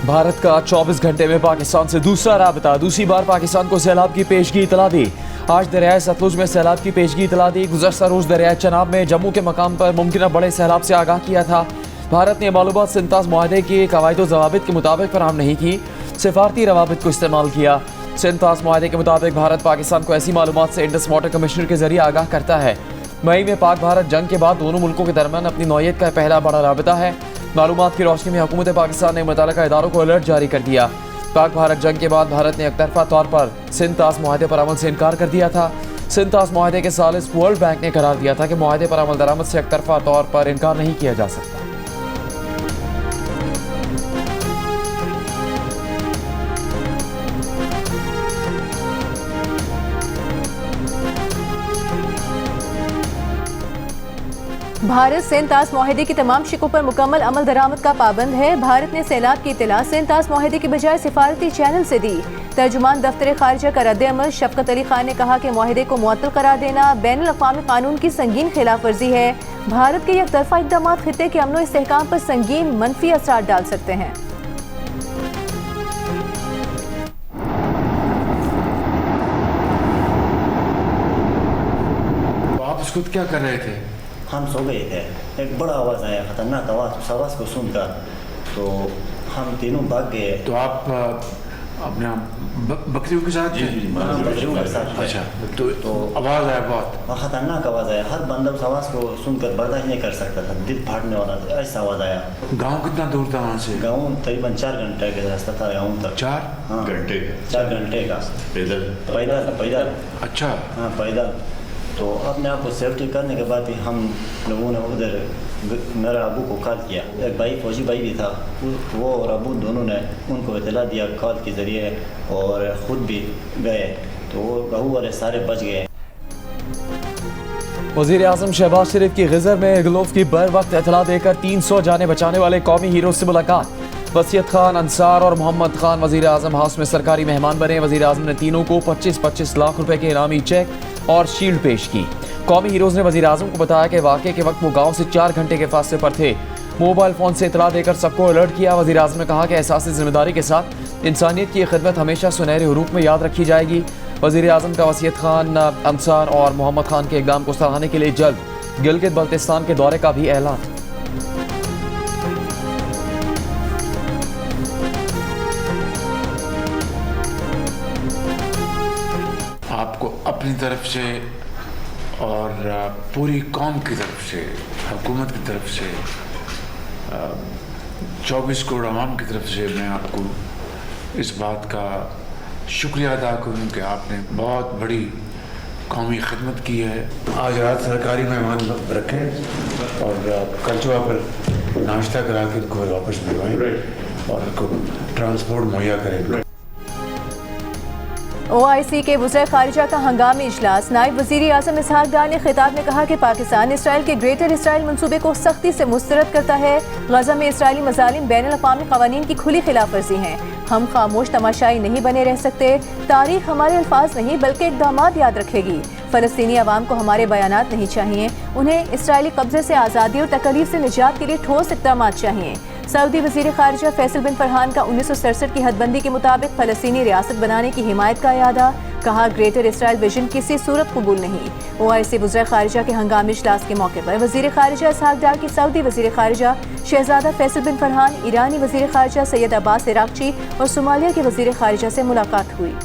भारत का 24 घंटे में पाकिस्तान से दूसरा राबता। दूसरी बार पाकिस्तान को सैलाब की पेशगी इतला दी। आज दरियाए सतलुज में सैलाब की पेशगी इतला दी। गुज़श्ता रोज़ दरियाए चनाब में जम्मू के मकाम पर मुमकिन बड़े सैलाब से आगाह किया था। भारत ने मालूमात सिंतास मुआहदे के कवायद ज़वाबित के मुताबिक फराहम नहीं की, सिफारती रवाबित को इस्तेमाल किया। सिंतास मुआहदे के मुताबिक भारत पाकिस्तान को ऐसी मालूमात से इंडस वाटर कमिश्नर के जरिए आगाह करता है। मई में पाक भारत जंग के बाद दोनों मुल्कों के दरमियान अपनी नौयत का पहला बड़ा राबता है। मालूमात की रोशनी में हुकूमत पाकिस्तान ने मुतल्लिका इदारों को अलर्ट जारी कर दिया। पाक भारत जंग के बाद भारत ने एकतरफा तौर पर सिंतास मुआहदे पर अमल से इनकार कर दिया था। सिंतास मुआहदे के सालिस वर्ल्ड बैंक ने करार दिया था कि मुआहदे पर अमल दरामद से एकतरफा तौर पर इनकार नहीं किया जा सकता। भारत सिंतास मुआहदे की तमाम शिकों पर मुकम्मल अमल दरामद का पाबंद है। भारत ने सैलाब की इत्तला सिंतास मुआहदे की बजाय सिफारती चैनल से दी। तर्जुमान दफ्तर खारिजा का रद्द अमल शफकत अली खान ने कहा कि मुआहदे को मुअत्तल करार देना बैनुल अक़वामी कानून की संगीन खिलाफ वर्जी है। भारत के एकतरफा इक़दाम खित्ते के अमन व इस्तेहकाम पर संगीन मनफी असरात डाल सकते हैं। आप इस खुद क्या कर रहे थे? हम सो गए थे। एक बड़ा आवाज़ आया, खतरनाक आवाज़। उस आवाज़ को सुनकर तो हम तीनों भाग गए। तो आप अपने बकरियों के साथ? जी बकरियों के साथ। अच्छा, तो आवाज़ आया, बहुत खतरनाक आवाज़ आया। हर बंदा उस आवाज़ को सुनकर बर्दाश्त नहीं कर सकता था, दिल फाड़ने वाला था, ऐसा आवाज़ आया। गांव कितना दूर था वहाँ से? गाँव तकरीबन 4 घंटे का रास्ता था गाँव तक। 4 घंटे का पैदल। अच्छा, हाँ पैदल। तो अपने आप को सेफ्टी करने के बाद भी हम लोगों ने उधर मेरा अबू को कॉल किया। एक भाई फौजी भाई भी था, वो और अबू दोनों ने उनको इतला दिया कॉल के ज़रिए और ख़ुद भी गए। तो वो गाँव वाले सारे बच गए। वज़ीर आज़म शहबाज शरीफ की ग़ज़र में ग्लोव की बर वक्त इतला देकर 300 जाने बचाने वाले कौमी हीरो से मुलाकात। वसीयत खान, अंसार और मोहम्मद खान वज़ीर आज़म हाउस में सरकारी मेहमान बने। वज़ीर आज़म ने तीनों को 25-25 लाख रुपए के इनामी चेक और शील्ड पेश की। कौमी हीरोज़ ने वज़ीर आज़म को बताया कि वाक़े के वक्त वो गाँव से 4 घंटे के फासले पर थे। मोबाइल फ़ोन से इतला देकर सबको अलर्ट किया। वज़ीर आज़म ने कहा कि एहसास ज़िम्मेदारी के साथ इंसानियत की खिदमत हमेशा सुनहरे हरूफ में याद रखी जाएगी। वज़ीर आज़म का वसीयत खान, अंसार और मोहम्मद खान के इक़दाम को सराहने के लिए जल्द गिलगित बल्तिस्तान के दौरे का भी ऐलान। आपको अपनी तरफ से और पूरी कौम की तरफ से, हुकूमत की तरफ से, 24 करोड़ आवाम की तरफ से मैं आपको इस बात का शुक्रिया अदा करूँ कि आपने बहुत बड़ी कौमी खिदमत की है। आज रात सरकारी मेहमान रखें और कल सुबह पर नाश्ता करा के इनको वापस भिजवाएं और इनको ट्रांसपोर्ट मुहैया करें। OIC के वज़ीर खारिजा का हंगामी इजलास। नायब वज़ीर आज़म इसहाक डार ने खिताब में कहा कि पाकिस्तान इसराइल के ग्रेटर इसराइल मंसूबे को सख्ती से मुस्तरद करता है। गज़ा में इसराइली मज़ालिम बैनुल अक़वामी क़वानीन की खुली खिलाफ वर्जी हैं। हम खामोश तमाशाई नहीं बने रह सकते। तारीख हमारे अल्फाज नहीं बल्कि इक़दामात याद रखेगी। फ़लस्तीनी अवाम को हमारे बयानात नहीं चाहिए, उन्हें इसराइली कब्जे से आज़ादी और तकलीफ से निजात के लिए ठोस इक़दामात चाहिए। सऊदी वज़ीर खारिजा फैसल बिन फरहान का 1967 की हदबंदी के मुताबिक फ़लस्तीनी रियासत बनाने की हिमायत का यादा। कहा ग्रेटर इसराइल विजन किसी सूरत कबूल नहीं। OIC वज़ीर खारिजा के हंगामी इजलास के मौके पर वज़ीर खारिजा इसहाक डार की सऊदी वज़ीर खारिजा शहजादा फैसल बिन फरहान, ईरानी वज़ीर खारिजा सैयद अब्बास इराक़ची और सोमालिया के वज़ीर खारिजा से मुलाकात हुई।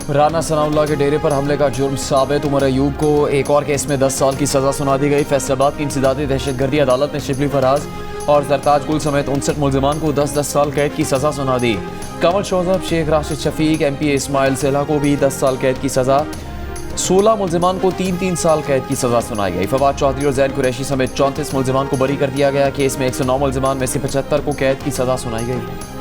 राना सनाउल्लाह के डेरे पर हमले का जुर्म साबित। उमर अयूब को एक और केस में 10 साल की सज़ा सुना दी गई। फैसलाबाद की इंसदादी दहशतगर्दी अदालत ने शिबली फराज और जरताज गुल समेत 59 मुलजमान को 10-10 साल कैद की सज़ा सुना दी। कमल शोजब, शेख राशिद शफीक, MP इस्माइल सेला को भी 10 साल कैद की सज़ा। 16 मुलजमान को 3-3 साल कैद की सज़ा सुनाई गई। फवाद चौधरी और जैन कुरैशी समेत 34 मुलजमान को बरी कर दिया गया। केस में 109 मुलजमान में से 75 को कैद की सज़ा सुनाई गई।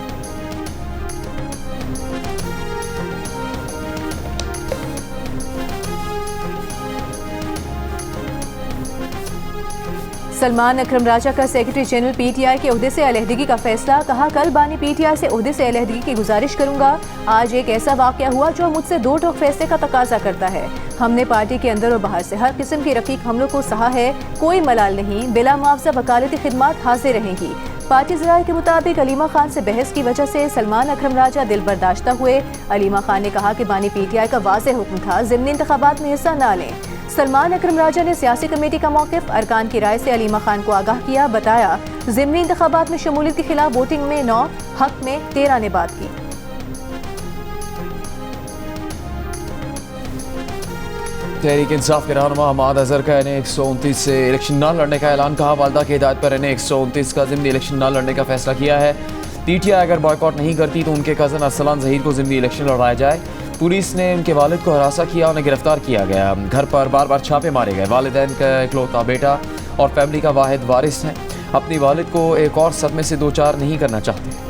सलमान अकरम राजा का सेक्रेटरी जनरल पीटीआई के ओहदे से अलहदगी का फैसला। कहा, कल बानी पीटीआई से ओहदे से अलहदगी की गुजारिश करूंगा। आज एक ऐसा वाकया हुआ जो मुझसे दो टोक फैसले का तकाजा करता है। हमने पार्टी के अंदर और बाहर से हर किस्म के रफीक हमलों को सहा है। कोई मलाल नहीं, बिला मुआवजा वकालती खिदमात हाजिर रहेंगी। पार्टी ज़राए के मुताबिक अलीमा खान से बहस की वजह से सलमान अकरम राजा दिल बर्दाश्ता हुए। अलीमा खान ने कहा कि बानी पीटीआई का वाज़ेह हुक्म था ज़िमनी इंतखाबात में हिस्सा न लें। सलमान अकरम राजा ने सियासी कमेटी का मौक़िफ़ अरकान की राय से अलीमा खान को आगाह किया। बताया, ज़िमनी इंतखाबात में शमूलियत के खिलाफ वोटिंग में 9, हक में 13 ने बात की। तहरीक इंसाफ के रहनुमा हमाद अजहर का NA 129 से इलेक्शन न लड़ने का ऐलान। कहा, वालदा की हिदायत पर NA 129 का ज़िमनी इलेक्शन न लड़ने का फैसला किया है। पीटीआई अगर बॉयकॉट नहीं करती तो उनके कज़न अरसलान ज़हीर को ज़िमनी इलेक्शन लड़वाया जाए। पुलिस ने उनके वालिद को हरासा किया, उन्हें गिरफ्तार किया गया। घर पर बार बार छापे मारे गए। वालिदैन का इकलौता बेटा और फैमिली का वाहिद वारिस है। अपनी वालिद को एक और सदमे से दो चार नहीं करना चाहते।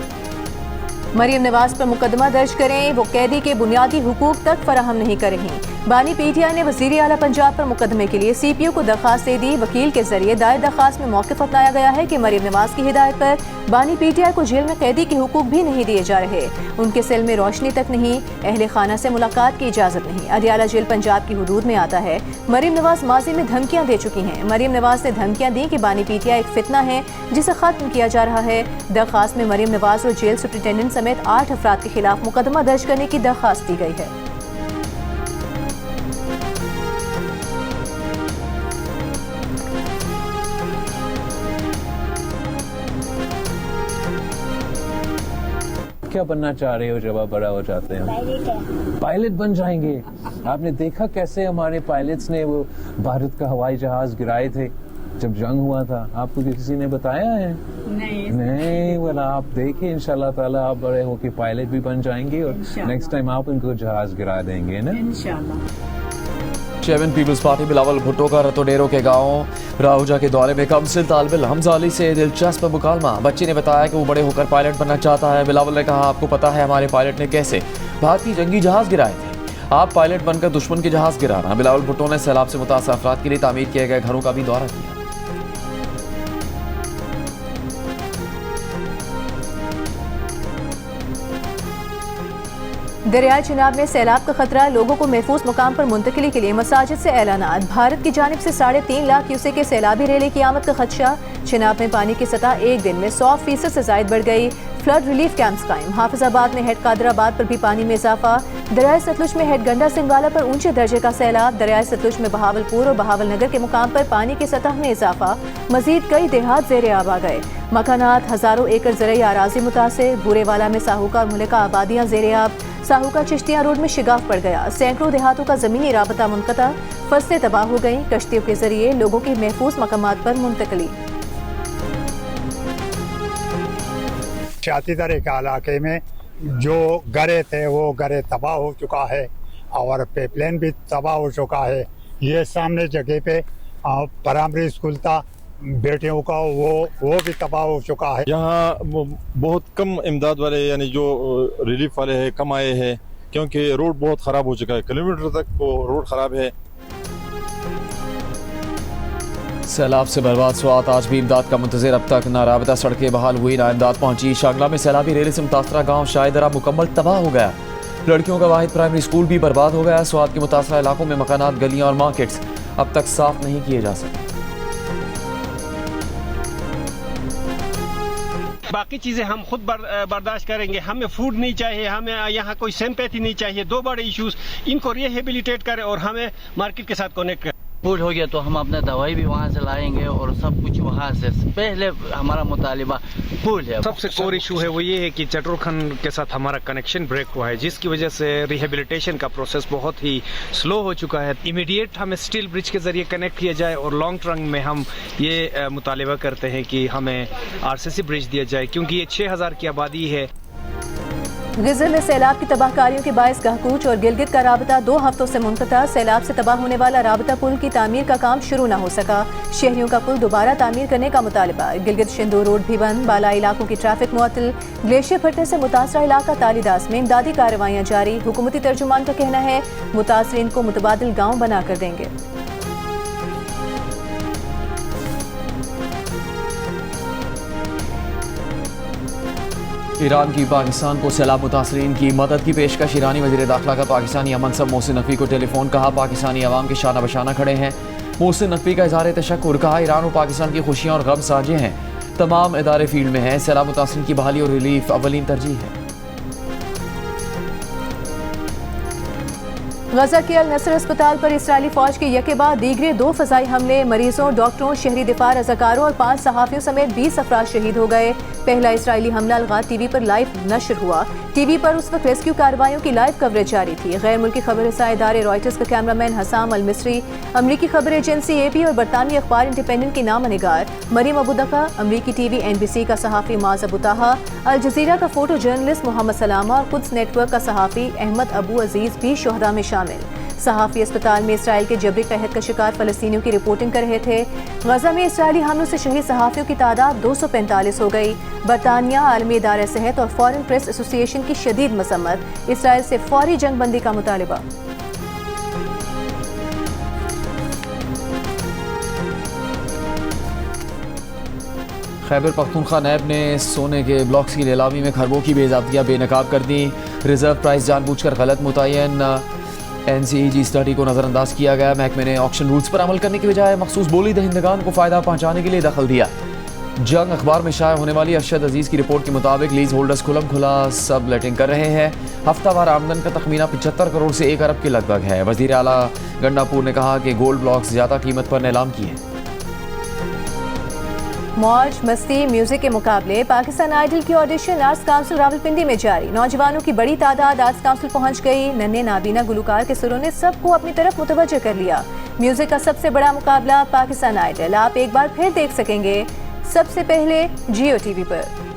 मरीम नवाज पर मुकदमा दर्ज करें, वो कैदी के बुनियादी हुकूक तक फराहम नहीं कर रही। बानी पीटीआई ने वज़ीर आला पंजाब पर मुकदमे के लिए CPO को दरखास्त दे दी। वकील के जरिए दायर दरखास्त में मौक़िफ़ अपनाया गया है कि मरीम नवाज की हिदायत पर बानी पीटीआई को जेल में कैदी के हुकूक भी नहीं दिए जा रहे। उनके सेल में रोशनी तक नहीं, अहले खाना से मुलाकात की इजाज़त नहीं। अदियाला जेल पंजाब की हुदूद में आता है। मरीम नवाज माजी में धमकियाँ दे चुकी हैं। मरीम नवाज ने धमकियाँ दी कि बानी पीटीआई एक फितना है जिसे ख़त्म किया जा रहा है। दरखास्त में मरीम नवाज और जेल सुप्रिटेंडेंट समेत 8 अफराद के खिलाफ मुकदमा दर्ज करने की दरखास्त दी गई है। क्या बनना चाह रहे हो जब आप बड़ा हो जाते हैं? पायलट बन जाएंगे। आपने देखा कैसे हमारे पायलट्स ने वो भारत का हवाई जहाज गिराए थे जब जंग हुआ था? आपको किसी ने बताया है? नहीं, वाला आप देखें, इंशाल्लाह ताला आप बड़े होके पायलट भी बन जाएंगे और नेक्स्ट टाइम आप उनको जहाज गिरा देंगे ना, इंशाल्लाह। Chairman Peoples Party Bilawal Bhutto का रतोडेरो के गांव राहुजा के दौरे में कमसिल तालिब हमजा अली से दिलचस्प मुकालमा। बच्ची ने बताया कि वो बड़े होकर पायलट बनना चाहता है। बिलावल ने कहा, आपको पता है हमारे पायलट ने कैसे भारतीय जंगी जहाज गिराए थे, आप पायलट बनकर दुश्मन के जहाज गिराना। बिलावल भुट्टो ने सैलाब से मुतासर अफराद के लिए तामीर किए गए घरों का भी दौरा किया। दरियाई चिनाब में सैलाब का खतरा, लोगों को महफूज मुकाम पर मुंतकिली के लिए मसाजिद से ऐलानात। भारत की जानिब से 3.5 लाख क्यूसेक के सैलाबी रेले की आमद का खदशा। चिनाब में पानी की सतह एक दिन में 100% से जायद बढ़ गई। फ्लड रिलीफ कैंप्स कायम। हाफिजाबाद में हेड कादराबाद पर भी पानी में इजाफा। दरियाई सतलुज में हेड गंडा सिंहवाला पर ऊंचे दर्जे का सैलाब। दरियाई सतलुज में बहावलपुर और बहावलनगर के मुकाम पर पानी की सतह में इजाफा। मजीद कई देहात ज़ेरे आब आ गए। मकानात, हजारों एकड़ ज़रई आराजी मुतासिर। बूरेवाला में साहूका और मुल्का आबादियाँ ज़ेरे आब। साहूका चिश्तियाँ रोड में शिगाफ पड़ गया। सैकड़ों देहातों का ज़मीनी राबता मुनक़ता। फसलें तबाह हो गईं। कश्तियों के जरिए लोगों की महफूज मकामात पर मुंतकली। सियाती तरह के इलाके में जो घरे थे वो घरे तबाह हो चुका है और पाइपलाइन भी तबाह हो चुका है। ये सामने जगह पे प्राइमरी स्कूल था बेटियों का, वो भी तबाह हो चुका है। यहाँ बहुत कम इमदाद वाले यानी जो रिलीफ वाले हैं कम आए हैं क्योंकि रोड बहुत ख़राब हो चुका है। किलोमीटर तक वो रोड ख़राब है। सैलाब से बर्बाद स्वात, आज भी इमदाद का मुंतज़िर। अब तक ना राबता सड़कें बहाल हुई ना इमदाद पहुंची। शांगला में सैलाबी रेले से मुतासरा गाँव शायदरा मुकम्मल तबाह हो गया। लड़कियों का वाहिद प्राइमरी स्कूल भी बर्बाद हो गया। स्वात के मुतासरा इलाकों में मकानात, गलियाँ और मार्केट्स अब तक साफ नहीं किए जा सके। बाकी चीज़ें हम खुद बर्दाश्त करेंगे। हमें फूड नहीं चाहिए, हमें यहाँ कोई सिंपैथी नहीं चाहिए। 2 बड़े इश्यूज, इनको रिहेबिलिटेट करें और हमें मार्केट के साथ कनेक्ट करें। फूड हो गया तो हम अपना दवाई भी वहाँ से लाएंगे और सब कुछ वहाँ से। पहले हमारा मुतालिबा फूड है। सबसे कोर इशू है वो ये है कि चटोरखंड के साथ हमारा कनेक्शन ब्रेक हुआ है, जिसकी वजह से रिहेबिलिटेशन का प्रोसेस बहुत ही स्लो हो चुका है। इमीडिएट हमें स्टील ब्रिज के जरिए कनेक्ट किया जाए और लॉन्ग टर्म में हम ये मुतालिबा करते हैं कि हमें RCC ब्रिज दिया जाए क्योंकि ये 6000 की आबादी है। गिज़र में सैलाब की तबाहकारियों के बायस गहकूच और गिलगित का राबता 2 हफ्तों से मुनक़ता। सैलाब से तबाह होने वाला राबता पुल की तामीर का काम शुरू न हो सका। शहरियों का पुल दोबारा तामीर करने का मुतालिबा। गिलगित शिंदू रोड भी बंद। बालाई इलाकों की ट्रैफिक मुअत्तल। ग्लेशियर फटने से मुतासरा इलाका तालीदास में इमदादी कार्रवाइयाँ जारी। हुकूमती तर्जुमान का कहना है मुतासरीन को मुतबादिल गाँव बना कर देंगे। ईरान की पाकिस्तान को सैलाब मुतासरीन की मदद की पेशकश। ईरानी वज़ीर दाखिला का पाकिस्तानी मनसब मोहसिन नकवी को टेलीफोन। कहा पाकिस्तानी अवाम के शाना बशाना खड़े हैं। मोहसिन नकवी का इज़हार तशक्कुर। कहा ईरान और पाकिस्तान की खुशियाँ और गम साझे हैं। तमाम इदारे फील्ड में हैं। सैलाब मुतासरीन की बहाली और रिलीफ अवलीन तरजीह है। गजा के अल नसर अस्पताल पर इसराइली फौज के यके बाद दीगरे 2 फजाई हमले, मरीजों, डॉक्टरों, शहरी दिफा रज़ाकारों और 5 सहाफ़ियों समेत 20 अफराद शहीद हो गए। पहला इसराइली हमला अलगात टीवी पर लाइव नशर हुआ। टीवी पर उस वक्त रेस्क्यू कार्रवाइयों की लाइव कवरेज जारी थी। गैर मुल्की खबर रसां इदारे रॉयटर्स का कैमरामैन हसाम अल मिस्री, अमरीकी खबर एजेंसी AP और बरतानवी अखबार इंडिपेंडेंट की नामनिगार मरीम अबूदका, अमरीकी TV NBC का सहाफ़ी माज अबू ताहा, अल जज़ीरा का फोटो जर्नलिस्ट मोहम्मद सलामा और कुद्स नेटवर्क का सहाफ़ी अहमद अबू अजीज़ भी शोहदा में शामिल। सहाफ़ी अस्पताल में इसराइल के जबरी कहत का शिकार फ़लस्तीनियों की रिपोर्टिंग कर रहे थे। गजा में इसराइली हमलों से शहीद सहाफ़ियों की तादाद 245 हो गई। बरतानिया, आलमी इदारा सेहत और फॉरेन प्रेस एसोसिएशन की शदीद मसम्मत। इसराइल से फौरी जंग बंदी का मुतालिबा। खैबर पख्तूनख्वा नैब ने सोने के ब्लॉक्स की नीलामी में खरबों की बेज़ाब्तियाँ बेनकाब कर दी। रिजर्व प्राइस जानबूझकर गलत मुतय्यन NCEG स्टडी को नज़रअंदाज किया गया। महकमे ने ऑक्शन रूल्स पर अमल करने की बजाय मखसूस बोली दहिंदगान को फ़ायदा पहुँचाने के लिए दखल दिया। जंग अखबार में शाया होने वाली अरशद अजीज़ की रिपोर्ट के मुताबिक लीज होल्डर्स खुलम खुला सब लेटिंग कर रहे हैं। हफ्तावार आमदन का तखमीना 75 करोड़ से 1 अरब के लगभग है। वज़ीर आला गंडापुर ने कहा कि गोल्ड ब्लॉक्स ज़्यादा कीमत पर नीलाम किए। मौज मस्ती म्यूजिक के मुकाबले पाकिस्तान आइडल की ऑडिशन आर्ट्स काउंसिल रावलपिंडी में जारी। नौजवानों की बड़ी तादाद आर्ट्स काउंसिल पहुंच गई। नन्हे नाबीना गुलकार के सुरों ने सबको अपनी तरफ मुतवज्जह कर लिया। म्यूजिक का सबसे बड़ा मुकाबला पाकिस्तान आइडल आप एक बार फिर देख सकेंगे सबसे पहले जियो TV पर।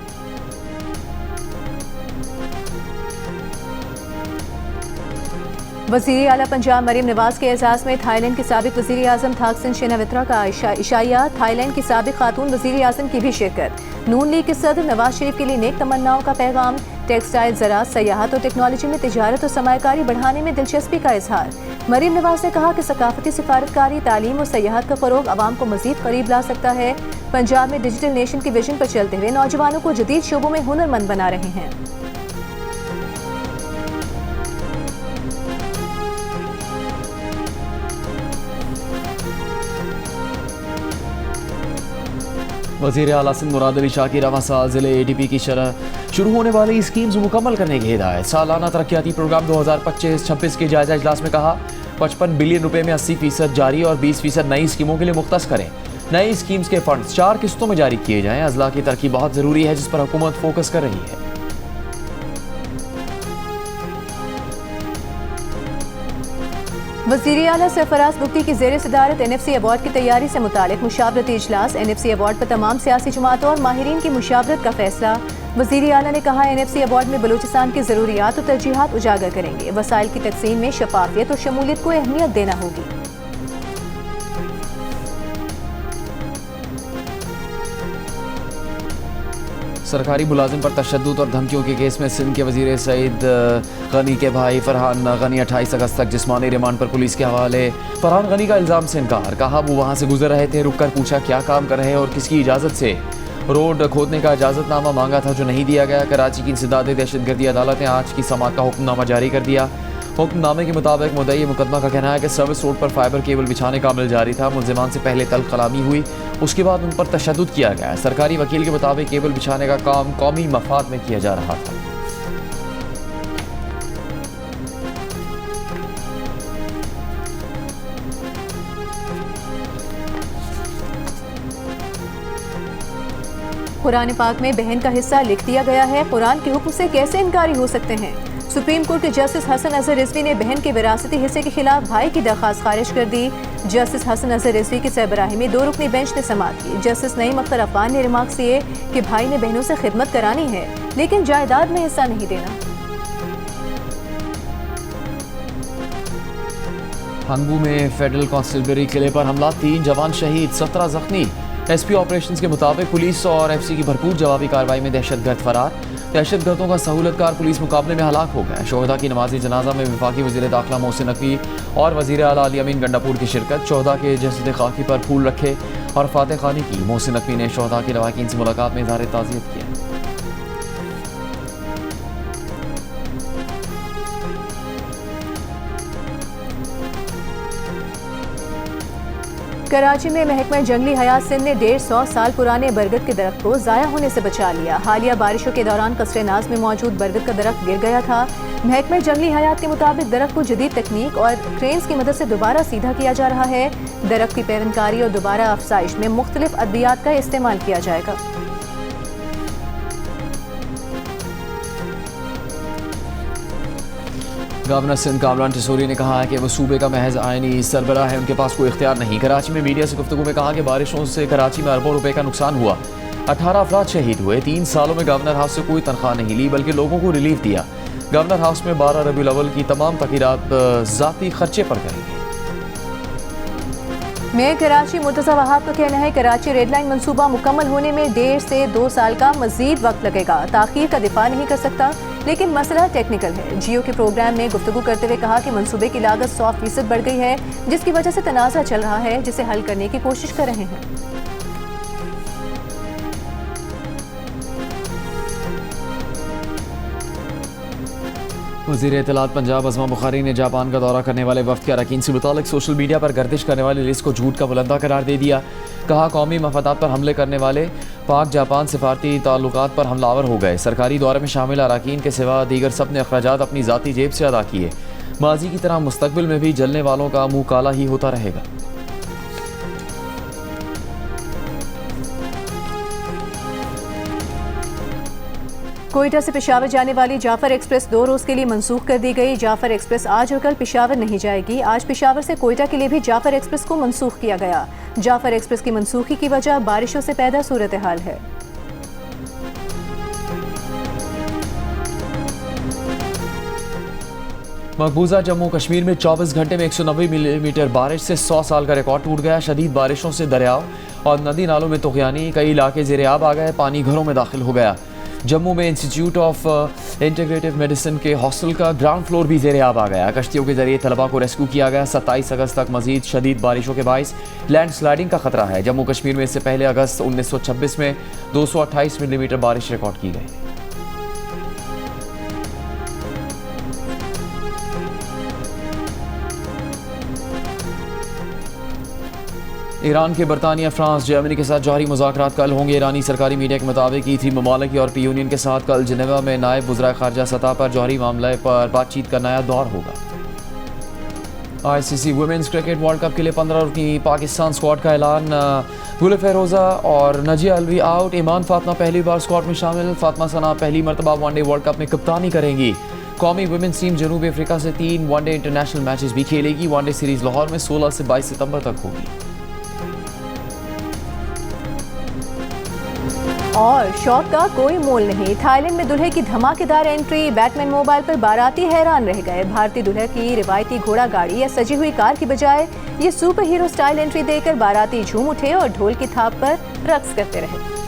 वज़ीर आला पंजाब मरीम नवाज के एजाज़ में थाईलैंड के साबिक वज़ीर आज़म थाकसिन शिनावित्रा का इशाया। थाईलैंड की साबिक खातून वज़ीर आज़म की भी शिरकत। नून लीग के सदर नवाज शरीफ के लिए नेक तमन्नाओं का पैगाम। टेक्सटाइल, ज़राअत, सयाहत और टेक्नोलॉजी में तिजारत और सरमायाकारी बढ़ाने में दिलचस्पी का इजहार। मरीम नवाज ने कहा कि सकाफती सिफारतकारी, तालीम और सयाहत का फ़रोग आवाम को मज़ीद करीब ला सकता है। पंजाब में डिजिटल नेशन के विजन पर चलते हुए नौजवानों को जदीद शोबों में हुनरमंद बना रहे हैं। वज़ीर आला सिंध मुराद अली शाह की रवां साल ज़िले ADP की शरह शुरू होने वाली स्कीम्स मुकम्मल करने की हिदायत। सालाना तरक्याती प्रोग्राम 2025-26 के जायजा इजलास में कहा 55 बिलियन रुपए में 80% जारी और 20% नई स्कीमों के लिए मुख्तस करें। नई स्कीम्स के फंड 4 किस्तों में जारी किए जाएं। अजला की तरक्की बहुत ज़रूरी है जिस पर हुकूमत फोकस कर रही है। वज़ीर आला सरफराज बुख्ती की ज़ेर सदारत NFC अवार्ड की तैयारी से मुतालिक मुशावरती इजलास। NFC अवार्ड पर तमाम सियासी जमातों और माहिरीन की मुशावरत का फैसला। वज़ीर आला ने कहा NFC अवार्ड में बलूचिस्तान की ज़रूरियात और तरजीहात उजागर करेंगे। वसाइल की तकसीम में शफाफियत और शमूलियत को अहमियत देना होगी। सरकारी मुलाजिम पर तशद्दुद और धमकियों के केस में सिंध के वज़ीर सईद गनी के भाई फरहान गनी 28 अगस्त तक जिस्मानी रिमांड पर पुलिस के हवाले। फरहान गनी का इल्ज़ाम से इनकार। कहा वो वहाँ से गुजर रहे थे, रुक कर पूछा क्या काम कर रहे हैं और किसकी इजाज़त से। रोड खोदने का इजाज़तनामा मांगा था जो नहीं दिया गया। कराची की इंसदाद दहशतगर्दी अदालत ने आज की समाअत का हुक्मनामा जारी कर दिया। हुक्मनामे के मुताबिक मुद्दई मुकदमा का कहना है कि सर्विस रोड पर फाइबर केबल बिछाने का अमल जारी था। मुल्जिमान से पहले तल्ख कलामी हुई, उसके बाद उन पर तशद्दुद किया गया। सरकारी वकील के मुताबिक केबल बिछाने का काम कौमी मफाद में किया जा रहा था। कुरान पाक में बहन का हिस्सा लिख दिया गया है। कुरान के हुक्म से कैसे इनकारी हो सकते हैं। सुप्रीम कोर्ट के जस्टिस हसन अजहर रिजवी ने बहन के विरासती हिस्से के खिलाफ भाई की दरख्वास्त खारिज कर दी। जस्टिस हसन अजहर रिजवी की सरबराही में 2 रुकनी बेंच ने समाअत की। जस्टिस नईम अख्तर अफगान ने रिमार्क्स दिए कि भाई ने बहनों से खिदमत करानी है लेकिन जायदाद में हिस्सा नहीं देना। हंगू में फेडरल कॉन्स्टेबलरी किले पर हमला, 3 जवान शहीद, 17 जख्मी। SP ऑपरेशंस के मुताबिक पुलिस और FC की भरपूर जवाबी कार्रवाई में दहशतगर्द फरार। दहशतगर्दों का सहूलतकार पुलिस मुकाबले में हलाक हो गया। शोहदा की नमाजी जनाजा में वफाकी वज़ीर दाखिला मोहसिन नकवी और वज़ीर आला अली अमीन गंडापुर की शिरकत। शोहदा के जसद खाकी पर फूल रखे और फातह खानी की। मोहसिन नकवी ने शोहदा के लवाकिन से मुलाकात में इज़हार ताज़ियत किया। कराची में महकमा जंगली हयात सिंध ने 150 साल पुराने बरगद के दरख्त को ज़ाया होने से बचा लिया। हालिया बारिशों के दौरान कस्रे नाज में मौजूद बरगद का दरख्त गिर गया था। महकमा जंगली हयात के मुताबिक दरख्त को जदीद तकनीक और क्रेन्स की मदद से दोबारा सीधा किया जा रहा है। दरख्त की पैवनकारी और दोबारा अफजाइश में मुख्तलिफ अद्वियात का इस्तेमाल किया जाएगा। गवर्नर सिंध कामरान टिसोरी ने कहा है कि वो सूबे का महज आइनी सरबराह है, उनके पास कोई इख्तियार नहीं। कराची में मीडिया से गुफ्तगू में कहा कि बारिशों से कराची में अरबों रुपए का नुकसान हुआ, 18 अफराद शहीद हुए। 3 सालों में गवर्नर हाउस से कोई तनख्वाह नहीं ली बल्कि लोगों को रिलीफ दिया। गवर्नर हाउस में 12 रबीउल अव्वल की तमाम तकीरात ज़ाती खर्चे पर करेंगे। मेयर कराची मुर्तज़ा वहाब का कहना है कराची रेड लाइन मंसूबा मुकम्मल होने में 1.5 से 2 साल का मजीद वक्त लगेगा। ताखीर का दिफा नहीं कर सकता लेकिन मसला टेक्निकल है। जियो के प्रोग्राम में गुफ्तगू करते हुए कहा कि मंसूबे की लागत 100% बढ़ गई है जिसकी वजह से तनाज़ा चल रहा है जिसे हल करने की कोशिश कर रहे हैं। वज़ीर इत्तलात पंजाब अज़मा बुखारी ने जापान का दौरा करने वाले वफ़द के अरकान से मुतालिक सोशल मीडिया पर गर्दिश करने वाली लिस्ट को झूठ का बुलंदा करार दे दिया। कहा कौमी मफादात पर हमले करने वाले पाक जापान सिफारती ताल्लुकात पर हमलावर हो गए। सरकारी दौरे में शामिल अरकान के सिवा दीगर सब ने अखराजात अपनी ज़ाती जेब से अदा किए। माजी की तरह मुस्तकबिल में भी जलने वालों का मुँह काला ही होता रहेगा। कोयटा से पेशावर जाने वाली जाफर एक्सप्रेस 2 रोज़ के लिए मंसूख कर दी गई। जाफर एक्सप्रेस आज और कल पेशावर नहीं जाएगी। आज पेशावर से कोयटा के लिए भी जाफर एक्सप्रेस को मंसूख किया गया। जाफर एक्सप्रेस की मंसूखी की वजह बारिशों से पैदा सूरत हाल है। मकबूजा जम्मू कश्मीर में 24 घंटे में 190 मिलीमीटर बारिश से 100 साल का रिकॉर्ड टूट गया। शदीद बारिशों से दरियाओं और नदी नालों में तुग़यानी, कई इलाके ज़ेर-ए-आब आ गए, पानी घरों में दाखिल हो गया। जम्मू में इंस्टीट्यूट ऑफ इंटीग्रेटिव मेडिसिन के हॉस्टल का ग्राउंड फ्लोर भी ज़ेर-ए-आब आ गया। कश्तियों के जरिए तलबा को रेस्क्यू किया गया। 27 अगस्त तक मजीद शदीद बारिशों के बाइस लैंड स्लाइडिंग का खतरा है। जम्मू कश्मीर में इससे पहले अगस्त 1926 में 228 मिलीमीटर बारिश रिकॉर्ड की गई। ईरान के बरतानिया, फ्रांस, जर्मनी के साथ जौहरी मुज़ाकरात कल होंगे। ईरानी सरकारी मीडिया के मुताबिक E3 ममालिक और यूरोपीय यूनियन के साथ कल जिनेवा में नायब वज़ीर ख़ारजा सतह पर जौहरी मामले पर बातचीत का नया दौर होगा। ICC women's cricket world cup के लिए 15 रुकनी पाकिस्तान स्क्वाड का ऐलान। गुल फेरोज़ा और नजिया अलवी आउट। ईमान फातिमा पहली बार स्क्वाड में शामिल। फातिमा सना पहली मरतबा वनडे वर्ल्ड कप में कप्तानी करेंगी। कौमी वुमेन्स टीम जनूबी अफ्रीका से 3 वनडे इंटरनेशनल मैचेस भी खेलेगी। वनडे सीरीज लाहौर में 16 से 22 सितंबर तक होगी। और शौक का कोई मोल नहीं। थाईलैंड में दुल्हे की धमाकेदार एंट्री। बैटमैन मोबाइल पर बाराती हैरान रह गए। भारतीय दुल्हे की रिवायती घोड़ा गाड़ी या सजी हुई कार की बजाय ये सुपर हीरो स्टाइल एंट्री देकर बाराती झूम उठे और ढोल की थाप पर रक्स करते रहे।